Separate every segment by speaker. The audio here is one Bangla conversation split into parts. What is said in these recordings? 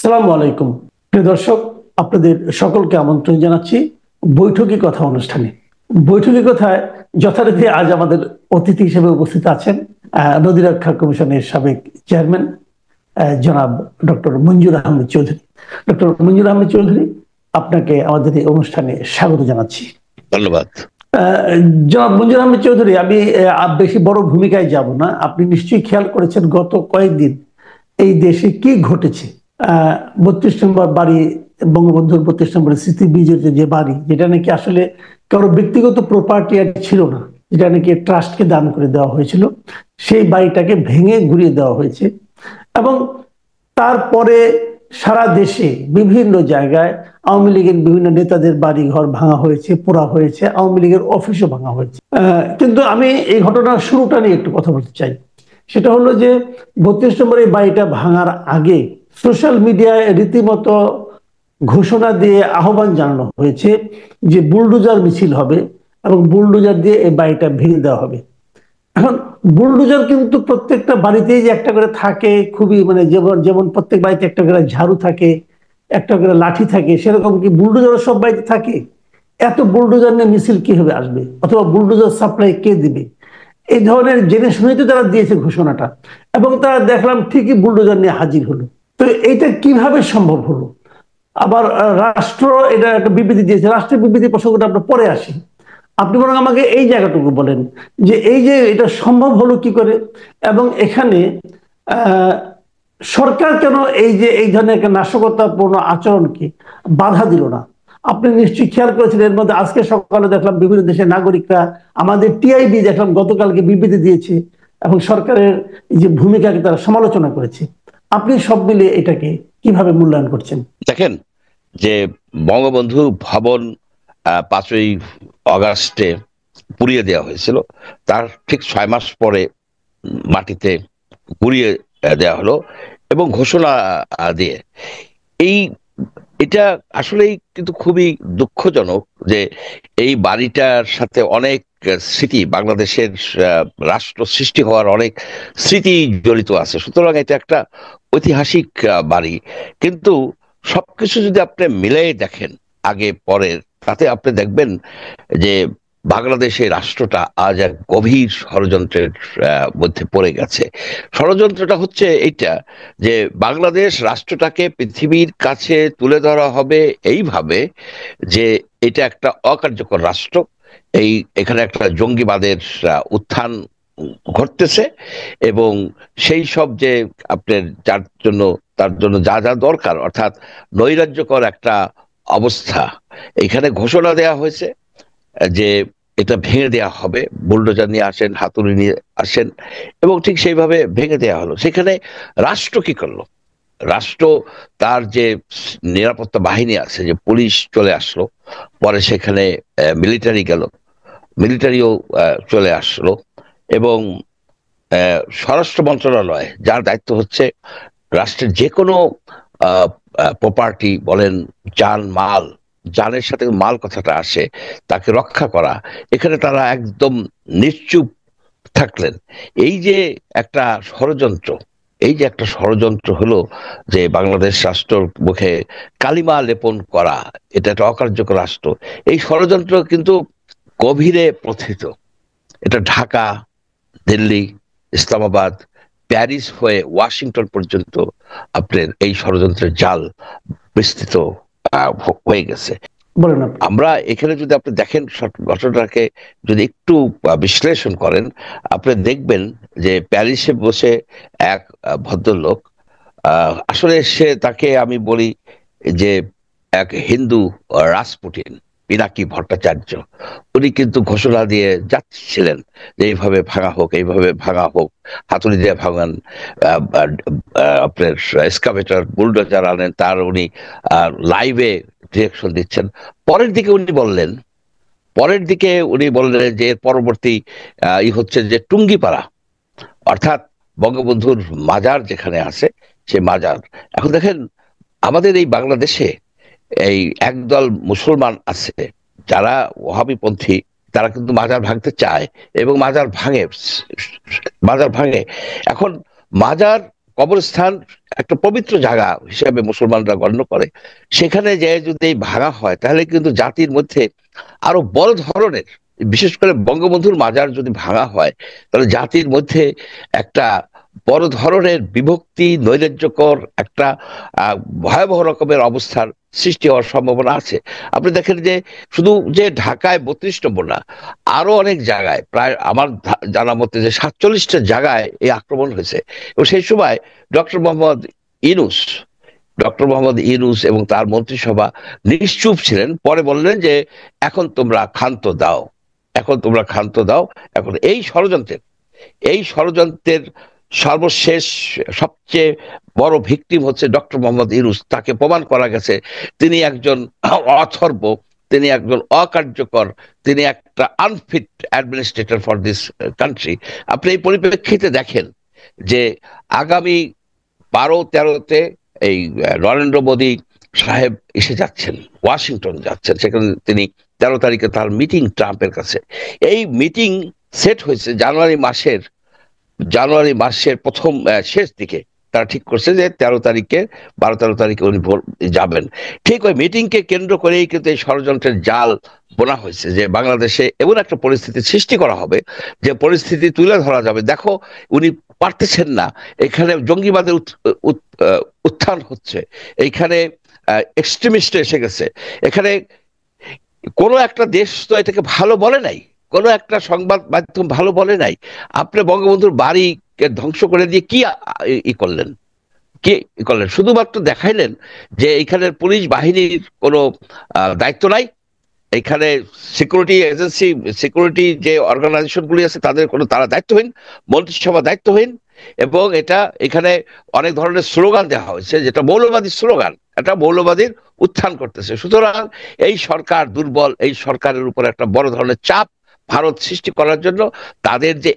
Speaker 1: সালামু আলাইকুম প্রিয় দর্শক, আপনাদের সকলকে আমন্ত্রণ জানাচ্ছি বৈঠকি কথা অনুষ্ঠানে। বৈঠকি কথায় যথারীতি আজ আমাদের অতিথি হিসেবে উপস্থিত আছেন নদী রক্ষা কমিশনের সাবেক চেয়ারম্যান জনাব ডক্টর মঞ্জুর আহমেদ চৌধুরী। ডক্টর মঞ্জুর আহমেদ চৌধুরী, আপনাকে আমাদের এই অনুষ্ঠানে স্বাগত জানাচ্ছি।
Speaker 2: ধন্যবাদ।
Speaker 1: জনাব মঞ্জুর আহমেদ চৌধুরী, আমি বেশি বড় ভূমিকায় যাব না। আপনি নিশ্চয়ই খেয়াল করেছেন গত কয়েকদিন এই দেশে কি ঘটেছে। 32 নম্বর বাড়ি, বঙ্গবন্ধুর 32 নম্বরের স্মৃতি বিজড়িত যে বাড়ি, যেটা নাকি আসলে কারো ব্যক্তিগত প্রপার্টি আর ছিল না, যেটা নাকি ট্রাস্টকে দান করে দেওয়া হয়েছিল, সেই বাড়িটাকে ভেঙে ঘুরিয়ে দেওয়া হয়েছে। এবং তারপরে সারা দেশে বিভিন্ন জায়গায় আওয়ামী লীগের বিভিন্ন নেতাদের বাড়ি ঘর ভাঙা হয়েছে, পোড়া হয়েছে, আওয়ামী লীগের অফিসও ভাঙা হয়েছে। কিন্তু আমি এই ঘটনার শুরুটা নিয়ে একটু কথা বলতে চাই। সেটা হলো যে 32 নম্বর এই বাড়িটা ভাঙার আগে সোশ্যাল মিডিয়ায় রীতিমতো ঘোষণা দিয়ে আহ্বান জানানো হয়েছে যে বুলডোজার মিছিল হবে এবং বুলডোজার দিয়ে এই বাড়িটা ভেঙে দেওয়া হবে। এখন বুলডোজার কিন্তু প্রত্যেকটা বাড়িতেই যে একটা করে থাকে, খুবই যেমন যেমন প্রত্যেক বাড়িতে একটা করে ঝাড়ু থাকে, একটা করে লাঠি থাকে, সেরকম কি বুলডোজারও সব বাড়িতে থাকে? এত বুলডোজার নিয়ে মিছিল কিভাবে আসবে, অথবা বুলডোজার সাপ্লাই কে দিবে? এই ধরনের জেনে শুনেই তো তারা দিয়েছে ঘোষণাটা, এবং তারা দেখলাম ঠিকই বুলডোজার নিয়ে হাজির হলো। তো এইটা কিভাবে সম্ভব হলো? আবার রাষ্ট্র এটা একটা বিবৃতি দিয়েছে, রাষ্ট্রের বিবৃতি প্রসঙ্গটা আমরা পরে আসি। আপনি বরং আমাকে এই জায়গাটুকু বলেন যে এই যে এটা সম্ভব হলো কি করে, এবং এখানে সরকার কেন এই ধরনের একটা নাশকতাপূর্ণ আচরণকে বাধা দিল না? আপনি নিশ্চয়ই খেয়াল করেছেন, এর মধ্যে আজকে সকালে দেখলাম বিভিন্ন দেশের নাগরিকরা, আমাদের টিআইবি দেখলাম গতকালকে বিবৃতি দিয়েছে এবং সরকারের এই যে ভূমিকাকে তারা সমালোচনা করেছে। আপনি সব মিলে এটাকে কিভাবে মূল্যায়ন করছেন?
Speaker 2: দেখেন যে বঙ্গবন্ধু ভবন 5ই অগাস্টে পুড়িয়ে দেওয়া হয়েছিল, তার ঠিক 6 মাস পরে মাটিতে পুড়িয়ে দেওয়া হলো এবং ঘোষণা দিয়ে এই এটা আসলেই কিন্তু খুবই দুঃখজনক যে এই বাড়িটার সাথে অনেক স্মৃতি, বাংলাদেশের রাষ্ট্র সৃষ্টি হওয়ার অনেক স্মৃতি জড়িত আছে। সুতরাং এটা একটা ঐতিহাসিক বাড়ি। কিন্তু সবকিছু যদি আপনি মিলাই দেখেন আগে পরের, তাতে আপনি দেখবেন যে বাংলাদেশের রাষ্ট্রটা আজ এক গভীর ষড়যন্ত্রের মধ্যে পড়ে গেছে। ষড়যন্ত্রটা হচ্ছে এইটা যে বাংলাদেশ রাষ্ট্রটাকে পৃথিবীর কাছে তুলে ধরা হবে এইভাবে যে এটা একটা অকার্যকর রাষ্ট্র, এখানে একটা জঙ্গিবাদের উত্থান ঘটতেছে এবং সেই সব যে আপনার তার জন্য যা যা দরকার, অর্থাৎ নৈরাজ্যকর একটা অবস্থা এখানে ঘোষণা দেয়া হয়েছে যে এটা ভেঙে দেওয়া হবে, বুলডোজার নিয়ে আসেন, হাতুড়ি নিয়ে আসেন, এবং ঠিক সেইভাবে ভেঙে দেওয়া হলো। সেখানে রাষ্ট্র কি করলো? রাষ্ট্র তার যে নিরাপত্তা বাহিনী আছে, যে পুলিশ চলে আসলো, পরে সেখানে মিলিটারি গেল, মিলিটারিও চলে আসলো, এবং স্বরাষ্ট্র মন্ত্রণালয়, যার দায়িত্ব হচ্ছে রাষ্ট্রের যে কোনো প্রপার্টি বলেন, মাল, জানের সাথে মাল কথাটা আসে, তাকে রক্ষা করা, এখানে তারা একদম নিশ্চুপ থাকলেন। এই যে একটা ষড়যন্ত্র, হলো যে বাংলাদেশ রাষ্ট্রের মুখে কালিমা লেপন করা, এটা একটা অকার্যকর রাষ্ট্র। এই ষড়যন্ত্র কিন্তু গভীরে প্রথিত। এটা ঢাকা, দিল্লি, ইসলামাবাদ, প্যারিস হয়ে ওয়াশিংটন পর্যন্ত আপনার এই ষড়যন্ত্রের জাল বিস্তৃত হয়ে গেছে। আমরা এখানে যদি আপনি দেখেন ঘটনাটাকে যদি একটু বিশ্লেষণ করেন, আপনি দেখবেন যে প্যারিসে বসে এক ভদ্রলোক, আসলে তাকে আমি বলি যে এক হিন্দু রাসপুটিন, পিনাকি ভট্টাচার্য, উনি কিন্তু ঘোষণা দিয়ে যাচ্ছিলেন যে এইভাবে ভাঙা হোক, এইভাবে ভাঙা হোক, হাতুড়ি দিয়ে ভাঙান, আপনার এক্সকাভেটর বুলডোজার আনেন, তার উনি লাইভে ডিরেকশন দিচ্ছেন। পরের দিকে উনি বললেন যে পরবর্তী হচ্ছে যে টুঙ্গিপাড়া, অর্থাৎ বঙ্গবন্ধুর মাজার যেখানে আছে সে মাজার। এখন দেখেন আমাদের এই বাংলাদেশে এই একদল মুসলমান আছে যারা ওহাবিপন্থী, তারা কিন্তু মাজার ভাঙতে চায় এবং মাজার ভাঙে। এখন মাজার কবরস্থান একটা পবিত্র জায়গা হিসেবে মুসলমানরা গণ্য করে, সেখানে যে যদি ভাঙা হয় তাহলে কিন্তু জাতির মধ্যে আরো বড় ধরনের, বিশেষ করে বঙ্গবন্ধুর মাজার যদি ভাঙা হয় তাহলে জাতির মধ্যে একটা বড় ধরনের বিভক্তি, নৈরাজ্যকর একটা ভয়াবহ রকমের অবস্থার সৃষ্টি হওয়ার সম্ভাবনা আছে। আপনি দেখেন যে শুধু যে ঢাকায় 32 নম্বর না, আরো অনেক জায়গায়, প্রায় আমার জানা মতে যে 47টা জায়গায় এই আক্রমণ হয়েছে। এবং সেই সময় ডক্টর মোহাম্মদ ইউনূস ডক্টর মোহাম্মদ ইউনূস এবং তার মন্ত্রিসভা নিশ্চুপ ছিলেন। পরে বললেন যে এখন তোমরা ক্ষান্ত দাও, এখন তোমরা ক্ষান্ত দাও। এখন এই ষড়যন্ত্রের সর্বশেষ সবচেয়ে বড় ভিকটিম হচ্ছে ডক্টর মোহাম্মদ ইউনূস। তাকে প্রমাণ করা গেছে তিনি একজন অথর্ব, তিনি একজন অকার্যকর, তিনি একটা unfit administrator for this country. আপনি এই পরিপ্রেক্ষিতে দেখেন যে আগামী 12-13-তে এই নরেন্দ্র মোদী সাহেব এসে যাচ্ছেন, ওয়াশিংটন যাচ্ছেন, সেখানে তিনি 13 তারিখে তার মিটিং ট্রাম্পের কাছে। এই মিটিং সেট হয়েছে জানুয়ারি মাসের প্রথম শেষ দিকে। তারা ঠিক করছে যে 13 তারিখে, 12-13 তারিখে উনি যাবেন। ঠিক ওই মিটিংকে কেন্দ্র করেই কিন্তু এই ষড়যন্ত্রের জাল বোনা হয়েছে যে বাংলাদেশে এমন একটা পরিস্থিতি সৃষ্টি করা হবে যে পরিস্থিতি তুলে ধরা যাবে। দেখো, উনি পারতেছেন না, এখানে জঙ্গিবাদের উত্থান হচ্ছে, এইখানে এক্সট্রিমিস্ট এসে গেছে, এখানে কোনো একটা দেশ তো এটাকে ভালো বলে নাই, কোনো একটা সংবাদ মাধ্যম ভালো বলে নাই। আপনি বঙ্গবন্ধুর বাড়িকে ধ্বংস করে দিয়ে কি করলেন? শুধুমাত্র দেখাইলেন যে এখানে পুলিশ বাহিনীর কোনো দায়িত্ব নাই, এখানে সিকিউরিটি এজেন্সি, সিকিউরিটি যে অর্গানাইজেশন গুলি আছে তারা দায়িত্বহীন, মন্ত্রিসভা দায়িত্বহীন। এবং এখানে অনেক ধরনের স্লোগান দেওয়া হয়েছে, যেটা মৌলবাদী স্লোগান, এটা মৌলবাদীর উত্থান করতেছে। সুতরাং এই সরকার দুর্বল, এই সরকারের উপর একটা বড় ধরনের চাপ ভারত সৃষ্টি করার জন্য তাদের যে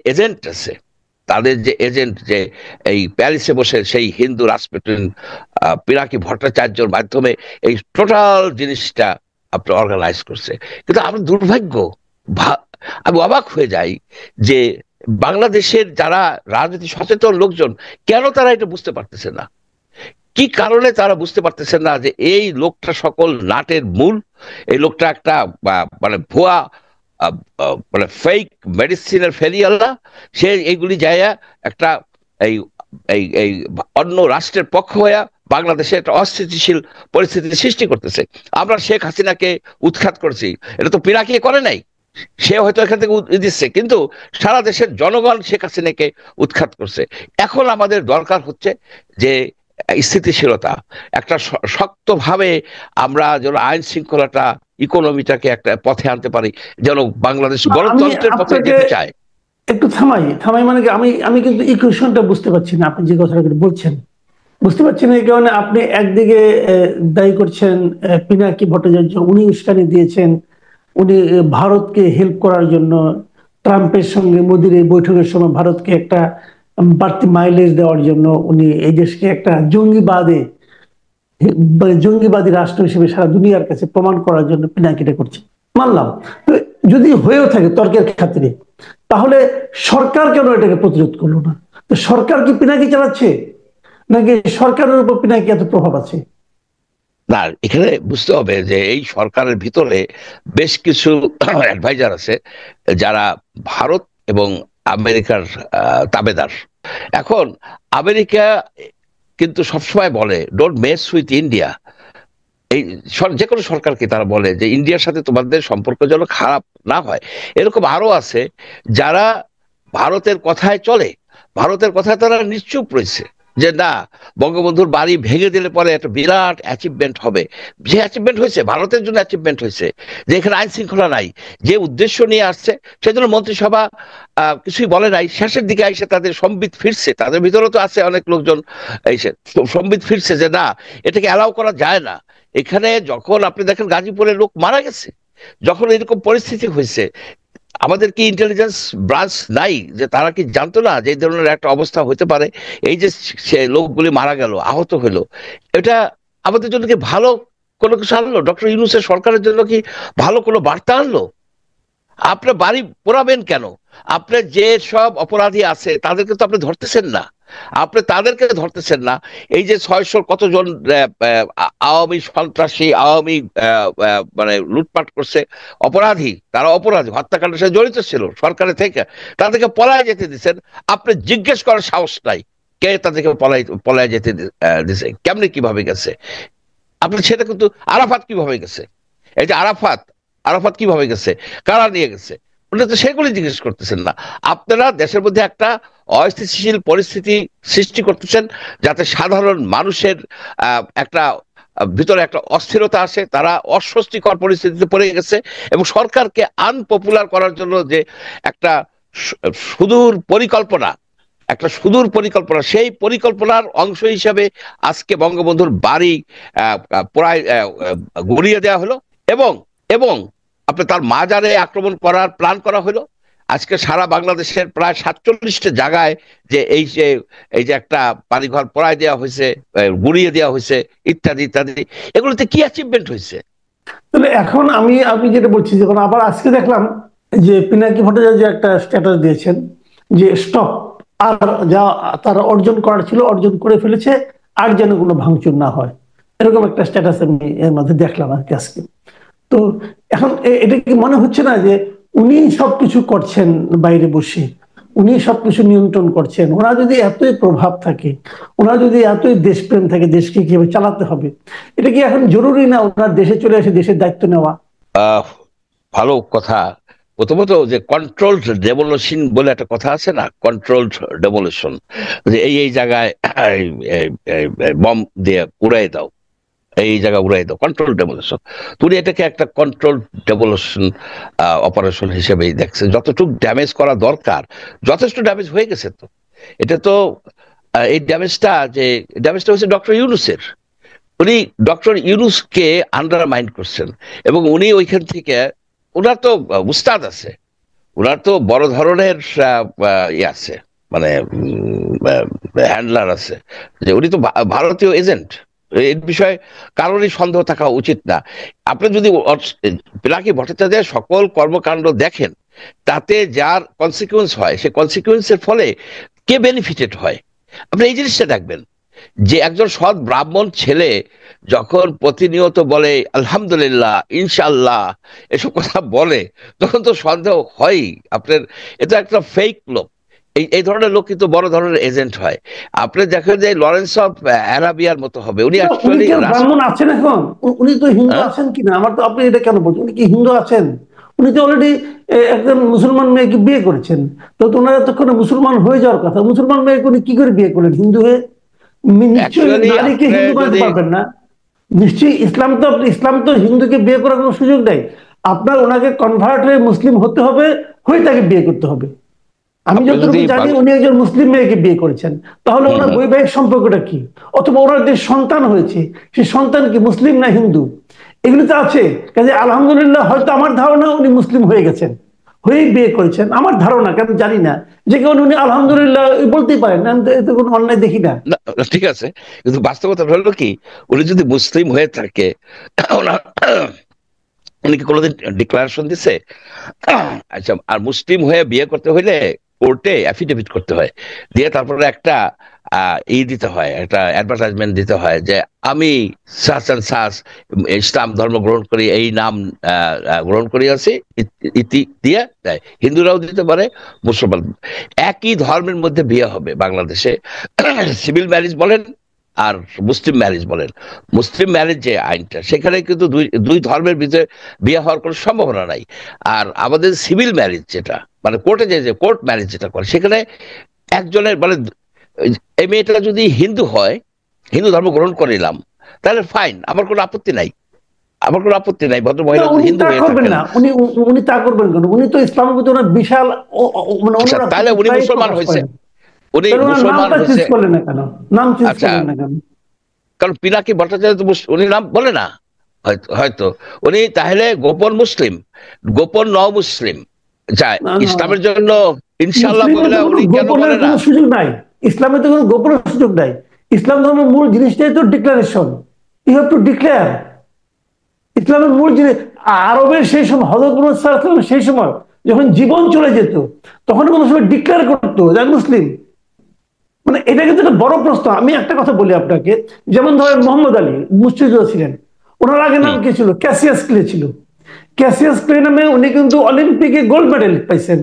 Speaker 2: এজেন্ট যে এই প্যারিসে বসে সেই হিন্দু রাষ্ট্রপতি পিনাকি ভট্টাচার্যর মাধ্যমে এই টোটাল জিনিসটা আপনি অর্গানাইজ করছে। কিন্তু আমার দুর্ভাগ্য, আমি অবাক হয়ে যাই যে বাংলাদেশের যারা রাজনীতি সচেতন লোকজন কেন তারা এটা বুঝতে পারতেছে না, কি কারণে তারা বুঝতে পারতেছেন না যে এই লোকটা সকল নাটের মূল, এই লোকটা একটা মানে ভুয়া, মানে ফেক মেডিসিনের ফেরিয়াল্লা। সে এইগুলি যায় একটা এই এই এই অন্য রাষ্ট্রের পক্ষ হয়ে বাংলাদেশে একটা অস্থিতিশীল পরিস্থিতি সৃষ্টি করতেছে। আমরা শেখ হাসিনাকে উৎখাত করছি, এটা তো পিনাকি করে নাই, সে হয়তো এখান থেকে দিচ্ছে, কিন্তু সারা দেশের জনগণ শেখ হাসিনাকে উৎখাত করছে। এখন আমাদের দরকার হচ্ছে যে স্থিতিশীলতা, একটা শক্তভাবে আমরা যেন আইন শৃঙ্খলাটা, ইকোনমিটাকে একটা পথে আনতে পারি, যেন বাংলাদেশ গণতন্ত্রের পথে যেতে চায়।
Speaker 1: একটু থামাই মানে কি, আমি কিন্তু ইকুয়েশনটা বুঝতে পারছি না। আপনি যে কথাটা বলছেন বুঝতে পারছেন, এই কারণে আপনি একদিকে দায়ী করছেন পিনাকি ভট্টাচার্য, উনি উস্কানি দিয়েছেন, উনি ভারতকে হেল্প করার জন্য ট্রাম্পের সঙ্গে মোদির এই বৈঠকের সময় ভারতকে একটা বাড়তি মাইলেজ দেওয়ার জন্য উনি এই দেশকে একটা জঙ্গিবাদী রাষ্ট্র হিসেবে সারা দুনিয়ার কাছে প্রমাণ করার জন্য পিনাকিটা করছে, মানলাম। তো যদি হয়েও থাকে তর্কের খাতিরে, তাহলে সরকার কেন এটাকে প্রতিরোধ করলো না? তো সরকার কি পিনাকি চালাচ্ছে, নাকি সরকারের উপর পিনাকি এত প্রভাব আছে?
Speaker 2: না, এখানে বুঝতে হবে যে এই সরকারের ভিতরে বেশ কিছু অ্যাডভাইজার আছে যারা ভারত এবং আমেরিকার তাবেদার। এখন আমেরিকা কিন্তু সবসময় বলে ডোন্ট মেস উইথ ইন্ডিয়া। এই যে কোনো সরকারকে তারা বলে যে ইন্ডিয়ার সাথে তোমাদের সম্পর্ক যেন খারাপ না হয়। এরকম আরো আছে যারা ভারতের কথায় চলে, ভারতের কথায় তারা নিশ্চুপ রয়েছে যে না, বঙ্গবন্ধুর বাড়ি ভেঙে দিলে পরে একটা বিরাট অ্যাচিভমেন্ট হবে। যে অ্যাচিভমেন্ট হয়েছে, ভারতের জন্য অ্যাচিভমেন্ট হয়েছে যে এখানে আইন শৃঙ্খলা নাই, যে উদ্দেশ্য নিয়ে আসছে সেজন্য মন্ত্রিসভা কিছুই বলে নাই। শেষের দিকে এসে তাদের সম্বিত ফিরছে, তাদের ভিতরে তো আছে অনেক লোকজন এসে সম্বিত ফিরছে যে না, এটাকে অ্যালাউ করা যায় না। এখানে যখন আপনি দেখেন গাজীপুরে লোক মারা গেছে, যখন এরকম পরিস্থিতি হয়েছে, আমাদের কি ইন্টেলিজেন্স ব্রাঞ্চ নাই যে তারা কি জানতো না যে এই ধরনের একটা অবস্থা হতে পারে? এই যে সে লোকগুলি মারা গেল, আহত হলো, এটা আমাদের জন্য কি ভালো কোনো কিছু আনলো? ডক্টর ইউনূসের সরকারের জন্য কি ভালো কোনো বার্তা আনলো? আপনার বাড়ি পোড়াবেন কেন? আপনার যে সব অপরাধী আছে তাদেরকে তো আপনি ধরতেছেন না, আপনি তাদেরকে ধরতেছেন না। এই যে 600 কতজন আওয়ামী সন্ত্রাসী, আওয়ামী মানে লুটপাট করছে, অপরাধী, তারা অপরাধী, হত্যাকাণ্ডের সাথে জড়িত ছিল সরকারের থেকে, তাদেরকে পলায় যেতে দিচ্ছেন। আপনি জিজ্ঞেস করার সাহস নাই কে তাদেরকে পলায় যেতে দিছে, কেমনে, কিভাবে গেছে? আপনি সেটা কিন্তু, আরাফাত কিভাবে গেছে, এই যে আরাফাত, আরাফাত কিভাবে গেছে, কারা নিয়ে গেছে, ওটা তো সেগুলি জিজ্ঞেস করতেছেন না। আপনারা দেশের মধ্যে একটা অস্থিতিশীল পরিস্থিতি সৃষ্টি করতেছেন, যাতে সাধারণ মানুষের একটা ভিতরে একটা অস্থিরতা আসে, তারা অস্বস্তিকর পরিস্থিতিতে পড়ে গেছে। এবং সরকারকে আনপপুলার করার জন্য যে একটা সুদূর পরিকল্পনা, একটা সুদূর পরিকল্পনা, সেই পরিকল্পনার অংশ হিসাবে আজকে বঙ্গবন্ধুর বাড়ি প্রায় গুড়িয়ে দেওয়া হলো, এবং এবং আপনি তার মাজারে আক্রমণ করার প্ল্যান করা হলো। আজকে সারা বাংলাদেশের প্রায় 47টা জায়গায় যে এই যে একটা বাড়িঘর পড়ায় দেওয়া হয়েছে, গুড়িয়ে দেওয়া হয়েছে, ইত্যাদি ইত্যাদি, এগুলোতে কি অ্যাচিভমেন্ট হয়েছে?
Speaker 1: তাহলে এখন আমি যেটা বলছি, যখন আবার আজকে দেখলাম যে পিনাকি ভট্টাচার্য একটা স্ট্যাটাস দিয়েছেন যে স্টপ, আর যা তারা অর্জন করার ছিল অর্জন করে ফেলেছে, আর যেন কোনো ভাঙচুর না হয়, এরকম একটা স্ট্যাটাস আমি এর মধ্যে দেখলাম আর কি আজকে। তো এখন এটা কি মনে হচ্ছে না যে উনি সবকিছু করছেন বাইরে বসে, উনি সবকিছু নিয়ন্ত্রণ করছেন? ওনার যদি এতই প্রভাব থাকে, ওনার যদি এতই দেশপ্রেম থাকে, দেশকে কিভাবে চালাতে হবে, এটা কি এখন জরুরি না ওনার দেশে চলে এসে দেশের দায়িত্ব নেওয়া?
Speaker 2: ভালো কথা। প্রথমত যে কন্ট্রোলড ডেমোলিশন বলে একটা কথা আছে না, কন্ট্রোলড ডেমোলিশন, যে এই জায়গায় বম দিয়ে উড়াই দাও, এই জায়গা উড়াই দাও, কন্ট্রোল ডেমোলিশন। তুমি এটাকে একটা কন্ট্রোল ডেমোলিশন অপারেশন হিসেবেই দেখছে। যতটুকু ড্যামেজ করা দরকার যথেষ্ট ড্যামেজ হয়ে গেছে। তো এটা তো এই ড্যামেজটা হচ্ছে ডক্টর ইউনূসের। উনি ডক্টর ইউনূসকে আন্ডারমাইন্ড করছেন, এবং উনি ওইখান থেকে, ওনার তো উস্তাদ আছে, ওনার তো বড় ধরনের ইয়ে আছে, মানে হ্যান্ডলার আছে, যে উনি তো ভারতীয় এজেন্ট। এর বিষয়ে কারোরই সন্দেহ থাকা উচিত না। আপনি যদি পিনাকি ভট্টাচার্যের সকল কর্মকাণ্ড দেখেন, তাতে যার কনসিকুয়েন্স হয়, সে কনসিকুয়েন্সের ফলে কে বেনিফিটেড হয়, আপনি এই জিনিসটা দেখবেন। যে একজন সৎ ব্রাহ্মণ ছেলে যখন প্রতিনিয়ত বলে আলহামদুলিল্লাহ, ইনশাল্লাহ, এসব কথা বলে, তখন তো সন্দেহ হয়ই আপনার এটা একটা ফেক লোক। এই ধরনের লোক কিন্তু বড় ধরনের এজেন্ট হয়। আপনি দেখেন যে লরেন্স অফ অ্যারাবিয়ার মতো হবে, উনি
Speaker 1: উনি
Speaker 2: অ্যাকচুয়ালি
Speaker 1: কেন ব্রাহ্মণ আছেন এখন? উনি তো হিন্দু আছেন কিনা, আমার তো, আপনি এটা কেন বলছেন? উনি কি হিন্দু আছেন? উনি তো অলরেডি একজন মুসলমান মেয়েকে বিয়ে করেছেন। তো ওনার এতক্ষণে মুসলমান হয়ে যাওয়ার কথা, মুসলমান মেয়েকে উনি কি করে বিয়ে করলেন হিন্দু হয়ে? নিশ্চয়ই
Speaker 2: অ্যাকচুয়ালি
Speaker 1: নারীকে
Speaker 2: আপনি
Speaker 1: হিন্দু বানাতে
Speaker 2: যদি
Speaker 1: পারবেন না। নিশ্চয়ই ইসলাম তো হিন্দুকে বিয়ে করার কোনো সুযোগ নেই। আপনার ওনাকে কনভার্ট হয়ে মুসলিম হতে হবে, হয়ে তাকে বিয়ে করতে হবে। আমি
Speaker 2: আপনি যদি
Speaker 1: যতটুকু জানি উনি একজন মুসলিম মেয়েকে বিয়ে করেছেন। তাহলে
Speaker 2: হুম
Speaker 1: ওনার
Speaker 2: হুম
Speaker 1: বৈবাহিক সম্পর্কটা কি? অথবা ওনার যে সন্তান হয়েছে, সেই সন্তান কি মুসলিম না হিন্দু? এগুলো তো আছে। কাজে আলহামদুলিল্লাহ, হয়তো আমার ধারণা উনি মুসলিম হয়ে গেছেন, হয়েই বিয়ে করেছেন, আমার ধারণা, কারণ জানি না। যে কারণে উনি আলহামদুলিল্লাহ বলতেই পারেন, আমি তো এতে কোনো অন্যায় দেখি না।
Speaker 2: না, ঠিক আছে, কিন্তু বাস্তবতা হলো কি, উনি যদি মুসলিম হয়ে থাকে, ওনার উনি কি কোনোদিন ডিক্লারেশন দিছে? আচ্ছা, আর মুসলিম হয়ে বিয়ে করতে হইলে কোর্টে অ্যাফিডেভিট করতে হয়, দিয়ে তারপরে একটা দিতে হয়, একটা অ্যাডভার্টাইজমেন্ট দিতে হয় যে আমি সাস অ্যান্ড সাস ইসলাম ধর্ম গ্রহণ করি, এই নাম গ্রহণ করি আছি, ইতি দিয়ে দেয়। হিন্দুরাও দিতে পারে, মুসলমান, একই ধর্মের মধ্যে বিয়ে হবে বাংলাদেশে। সিভিল ম্যারেজ বলেন আর মুসলিম ম্যারেজ বলেন, মুসলিম ম্যারেজ যে আইনটা, সেখানে কিন্তু দুই ধর্মের ভিতরে বিয়ে হওয়ার কোনো সম্ভাবনা নাই। আর আমাদের সিভিল ম্যারেজ যেটা, মানে কোর্টে যে কোর্ট ম্যারেজ যেটা করে, সেখানে একজনের মানে এই মেয়েটা যদি হিন্দু হয়, হিন্দু ধর্ম গ্রহণ করিলাম, তাহলে ফাইন, আমার কোনো আপত্তি নাই, আমার কোনো আপত্তি নাই, ভদ্র
Speaker 1: না,
Speaker 2: মহিলা যদি
Speaker 1: উনি
Speaker 2: হিন্দু
Speaker 1: তা
Speaker 2: হয়ে
Speaker 1: করবেন
Speaker 2: থাকেন।
Speaker 1: না। উনি তা করবেন কেন? উনি তো ইসলামের প্রতি ওনার বিশাল মানে
Speaker 2: আচ্ছা,
Speaker 1: অনুরাগ
Speaker 2: তাহলে উনি
Speaker 1: প্রায়
Speaker 2: মুসলমান
Speaker 1: প্রকাশ
Speaker 2: হয়েছে,
Speaker 1: করেন।
Speaker 2: উনি
Speaker 1: তাহলে ওনার
Speaker 2: মুসলমান
Speaker 1: নামটা চুজ
Speaker 2: হয়েছে।
Speaker 1: করলেন না কেন? নাম চুজ
Speaker 2: আচ্ছা,
Speaker 1: করলেন না কেন?
Speaker 2: কারণ পিনাকি ভট্টাচার্য তো উনি নাম বলে না, হয়তো হয়তো উনি তাহলে গোপন মুসলিম, গোপন ন মুসলিম যায়
Speaker 1: না, না,
Speaker 2: ইসলামের জন্য ইনশাল্লাহ
Speaker 1: মুসলিমের
Speaker 2: বলে,
Speaker 1: তো কোনো
Speaker 2: উনি কেন
Speaker 1: গোপনের
Speaker 2: বলে না?
Speaker 1: কোনো সুযোগ নাই। ইসলামে তো কোনো গোপনের সুযোগ নাই। ইসলাম ধর্মের মূল জিনিসটাই তো declaration. You have to declare. ইসলামের মূল জিনিস, আরবের সেই সময় হযরত মুহাম্মদ সাল্লাল্লাহু আলাইহি ওয়াসাল্লাম সেই সময় যখন জীবন চলে যেত তখন কোনো সময় ডিক্লেয়ার করতো যে আমি মুসলিম। মানে এটা কিন্তু একটা বড় প্রশ্ন। আমি একটা কথা বলি আপনাকে, যেমন ধরেন মোহাম্মদ আলী মুক্তিযোদ্ধা ছিলেন, ওনার আগে নাম কি ছিল? ক্যাসিয়াস ক্লে ছিল। ক্যাসিয়াস ক্লে নামে উনি কিন্তু অলিম্পিকে গোল্ড মেডেল পাইছেন।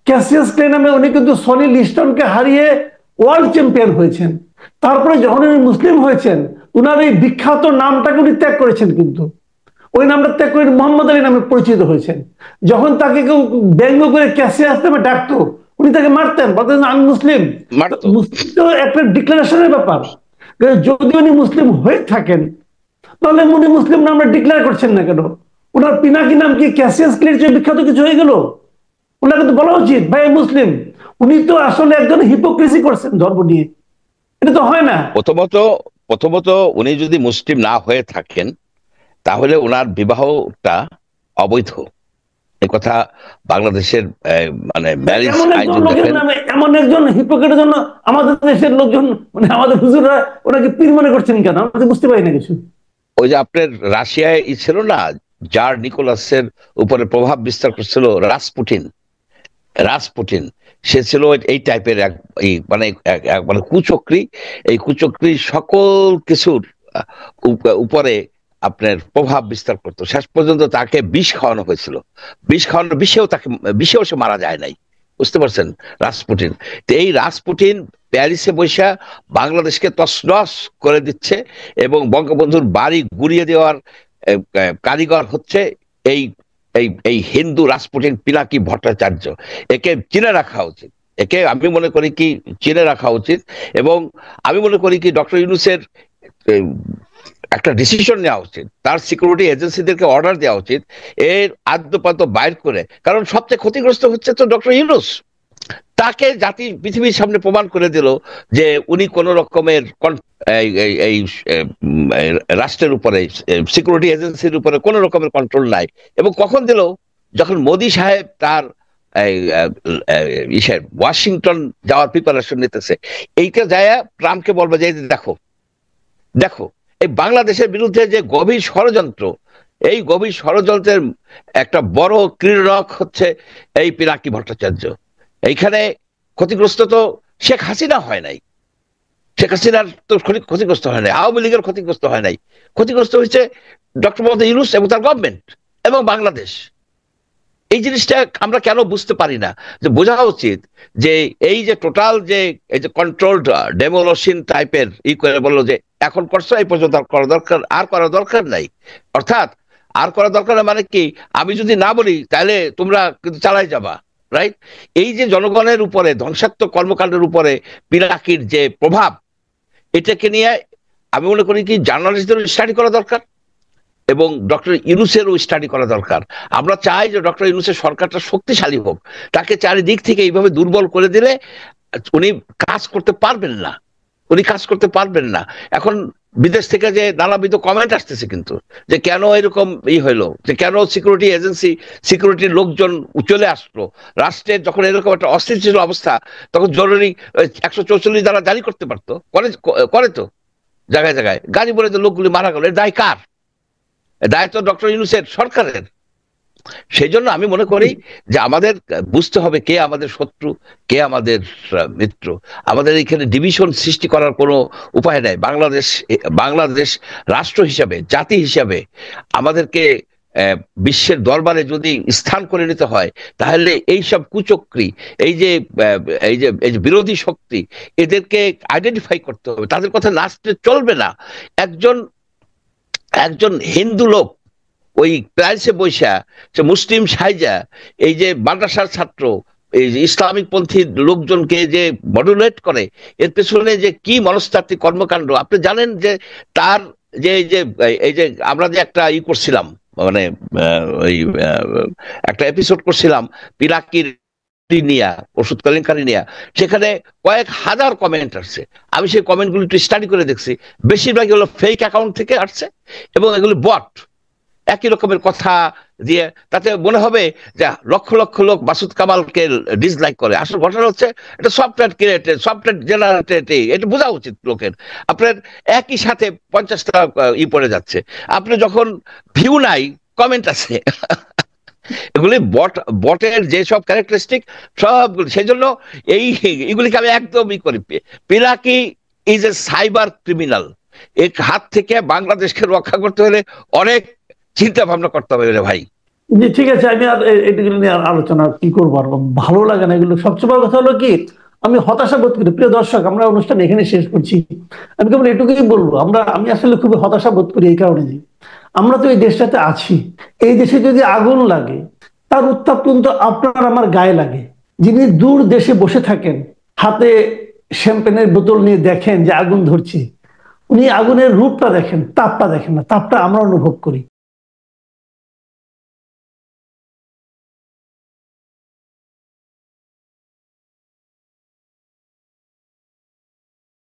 Speaker 1: ক্যাসিয়াস ক্লে নামে উনি কিন্তু সনি লিস্টনকে হারিয়ে ওয়ার্ল্ড চ্যাম্পিয়ন হয়েছেন। তারপরে যখন উনি মুসলিম হয়েছেন, উনার এই বিখ্যাত নামটাকে উনি ত্যাগ করেছেন, কিন্তু ওই নামটা ত্যাগ করে মোহাম্মদ আলী নামে পরিচিত হয়েছেন। যখন তাকে কেউ ব্যঙ্গ করে ক্যাসিয়াস নামে ডাকতো, উনি তাকে মারতেন, বলতেন আমি মুসলিম।
Speaker 2: মারতো।
Speaker 1: মুসলিম তো একটা ডিক্লারেশনের ব্যাপার। যদি উনি মুসলিম হয়ে থাকেন, তাহলে উনি মুসলিম নামটা ডিক্লেয়ার করছেন না কেন? ওনার পিনাকি নাম কি ক্যাসিয়াস ক্লের চেয়ে বিখ্যাত কিছু হয়ে গেল? ওনাকে তো বলা উচিত ভাই মুসলিম। উনি তো আসলে একজন হিপোক্রেসি করছেন ধর্ম নিয়ে, এটা তো হয় না।
Speaker 2: প্রথমত প্রথমত উনি যদি মুসলিম না হয়ে থাকেন তাহলে ওনার বিবাহটা অবৈধ। এ কথা বাংলাদেশের মানে ম্যারেজ
Speaker 1: এমন
Speaker 2: আইন
Speaker 1: একজন
Speaker 2: যদি
Speaker 1: লোকের
Speaker 2: দেখেন।
Speaker 1: নামে এমন একজন হিপোক্রেটের জন্য আমাদের দেশের লোকজন, মানে আমাদের হুজুররা ওনাকে পীর মনে করছেন কেন? আমরা তো বুঝতে পারি না কিছু।
Speaker 2: ওই যে আপনার রাশিয়ায় ছিল না, জার নিকোলাসের উপরে প্রভাব বিস্তার করছিল রাসপুটিন। রাসপুটিন সে ছিল এই টাইপের এক মানে মানে কুচক্রী। এই কুচক্রী সকল কিছুর উপরে আপনার প্রভাব বিস্তার করতো। শেষ পর্যন্ত তাকে বিষ খাওয়ানো হয়েছিল। বিষ খাওয়ানোর বিষেও সে মারা যায় নাই, বুঝতে পারছেন? রাসপুটিন। তো এই রাসপুটিন প্যারিসে বৈশা বাংলাদেশকে তছনছ করে দিচ্ছে এবং বঙ্গবন্ধুর বাড়ি গুড়িয়ে দেওয়ার কারিগর হচ্ছে এই এই এই হিন্দু রাসপুটিন পিনাকি ভট্টাচার্য। একে চিনে রাখা উচিত। একে আমি মনে করি কি চিনে রাখা উচিত। এবং আমি মনে করি কি ডক্টর ইউনূসের একটা ডিসিশন নেওয়া উচিত, তার সিকিউরিটি এজেন্সিদেরকে অর্ডার দেওয়া উচিত এর আদ্যপান্ত বাইর করে। কারণ সবচেয়ে ক্ষতিগ্রস্ত হচ্ছে তো ডক্টর ইউনূস। তাকে জাতি পৃথিবীর সামনে প্রমাণ করে দিল যে উনি কোন রকমের এই রাষ্ট্রের উপরে, সিকিউরিটি এজেন্সির উপরে কোন রকমের কন্ট্রোল নাই। এবং কখন দিল? যখন মোদি সাহেব তার ওয়াশিংটন যাওয়ার প্রিপারেশন নিতেছে, এইটা যায় ট্রাম্পকে বলবে যে দেখো দেখো এই বাংলাদেশের বিরুদ্ধে যে গভীর ষড়যন্ত্র, এই গভীর ষড়যন্ত্রের একটা বড় ক্রীড়ক হচ্ছে এই পিনাকি ভট্টাচার্য। এইখানে ক্ষতিগ্রস্ত তো শেখ হাসিনা হয় নাই, শেখ হাসিনার তো ক্ষতিগ্রস্ত হয় নাই, আওয়ামী লীগের ক্ষতিগ্রস্ত হয় নাই, ক্ষতিগ্রস্ত হয়েছে ডক্টর মোহাম্মদ ইউনূস এবং তার গভর্নমেন্ট এবং বাংলাদেশ। এই জিনিসটা আমরা কেন বুঝতে পারি না? যে বোঝা উচিত যে এই যে টোটাল যে এই যে কন্ট্রোলড ডেমোলিশন টাইপের করে বললো যে এখন করছো, এই পর্যন্ত আর করা দরকার নাই। অর্থাৎ আর করা দরকার না মানে কি, আমি যদি না বলি তাহলে তোমরা কিন্তু চালাই যাবা, রাইট? এই যে জনগণের উপরে ধ্বংসাত্মক কর্মকাণ্ডের উপরে পিনাকির যে প্রভাব, এটাকে নিয়ে আমি মনে করি কি জার্নালিস্টদের স্টাডি করা দরকার এবং ডক্টর ইউনূসেরও স্টাডি করা দরকার। আমরা চাই যে ডক্টর ইউনূসের সরকারটা শক্তিশালী হোক। তাকে চারিদিক থেকে এইভাবে দুর্বল করে দিলে উনি কাজ করতে পারবেন না, উনি কাজ করতে পারবেন না। এখন বিদেশ থেকে যে নানাবিধ কমেন্ট আসতেছে কিন্তু, যে কেন এরকম হইলো, যে কেন সিকিউরিটি এজেন্সি সিকিউরিটির লোকজন চলে আসলো রাষ্ট্রের, যখন এরকম একটা অস্থিতিশীল অবস্থা তখন জরুরি 144 দ্বারা জারি করতে পারতো। করে তো জায়গায় জায়গায় গাড়ি বলে যে লোকগুলি মারা গেল, এর দায় কার? দায় তো ডক্টর ইউনূসের, সরকারের। সেই জন্য আমি মনে করি যে আমাদের বুঝতে হবে কে আমাদের শত্রু, কে আমাদের মিত্র। আমাদের এখানে ডিভিশন সৃষ্টি করার কোনো উপায় নাই। বাংলাদেশ রাষ্ট্র হিসাবে, জাতি হিসাবে আমাদেরকে বিশ্বের দরবারে যদি স্থান করে নিতে হয়, তাহলে এই সব কুচক্রী, এই যে বিরোধী শক্তি, এদেরকে আইডেন্টিফাই করতে হবে। তাদের কথা নাচতে চলবে না। একজন হিন্দু লোক ওই প্যারিসে বৈশা সে মুসলিম সাইজা এই যে মাদ্রাসার ছাত্র, এই যে ইসলামিক পন্থী লোকজনকে যে মডুলেট করে, এর পেছনে যে কি মনস্তাত্ত্বিক কর্মকাণ্ড আপনি জানেন। যে তার যে এই যে আমরা যে একটা করছিলাম, মানে ওই একটা এপিসোড করছিলাম পিনাকির নিয়া, ওষুধ কেলেঙ্কারি নিয়া, সেখানে কয়েক হাজার কমেন্ট আসছে। আমি সেই কমেন্টগুলো একটু স্টাডি করে দেখছি, বেশিরভাগই হলো ফেক অ্যাকাউন্ট থেকে আসছে এবং এগুলো বট। একই রকমের কথা দিয়ে তাতে মনে হবে যে লক্ষ লক্ষ লোক মাসুদ কামালকে ডিসলাইক করে। আসল ঘটনা হচ্ছে এটা সফটওয়্যার ক্রিয়েটেড, সফটওয়্যার জেনারেটেড। এটা বোঝা উচিত লোকের। আপনার একই সাথে 50টা পড়ে যাচ্ছে। আপনি যখন ভিউ নাই, কমেন্ট আছে, এগুলি বটের যেসব ক্যারেক্টারিস্টিক সবগুলো, সেই জন্য এগুলিকে আমি একদমই করি। Pinaki is a cyber criminal. এর হাত থেকে বাংলাদেশকে রক্ষা করতে হলে অনেক চিন্তা ভাবনা করতে হবে রে ভাই।
Speaker 1: জি ঠিক আছে, আমি আর এগুলো নিয়ে আর আলোচনা কি করবো, আর ভালো লাগে না এগুলো। সবচেয়ে বড় কথা হলো কি, আমি হতাশা বোধ করি। প্রিয় দর্শক, আমরা অনুষ্ঠান এখানে শেষ করছি। আমি কেবল এটুকুই বলবো, আমি আসলে খুবই হতাশা বোধ করি এই কারণে যে আমরা তো এই দেশটাতে আছি। এই দেশে যদি আগুন লাগে, তার উত্তাপ কিন্তু আপনার আমার গায়ে লাগে। যিনি দূর দেশে বসে থাকেন, হাতে শ্যাম্পেনের বোতল নিয়ে দেখেন যে আগুন ধরছে, উনি আগুনের রূপটা দেখেন, তাপটা দেখেন না। তাপটা আমরা অনুভব করি।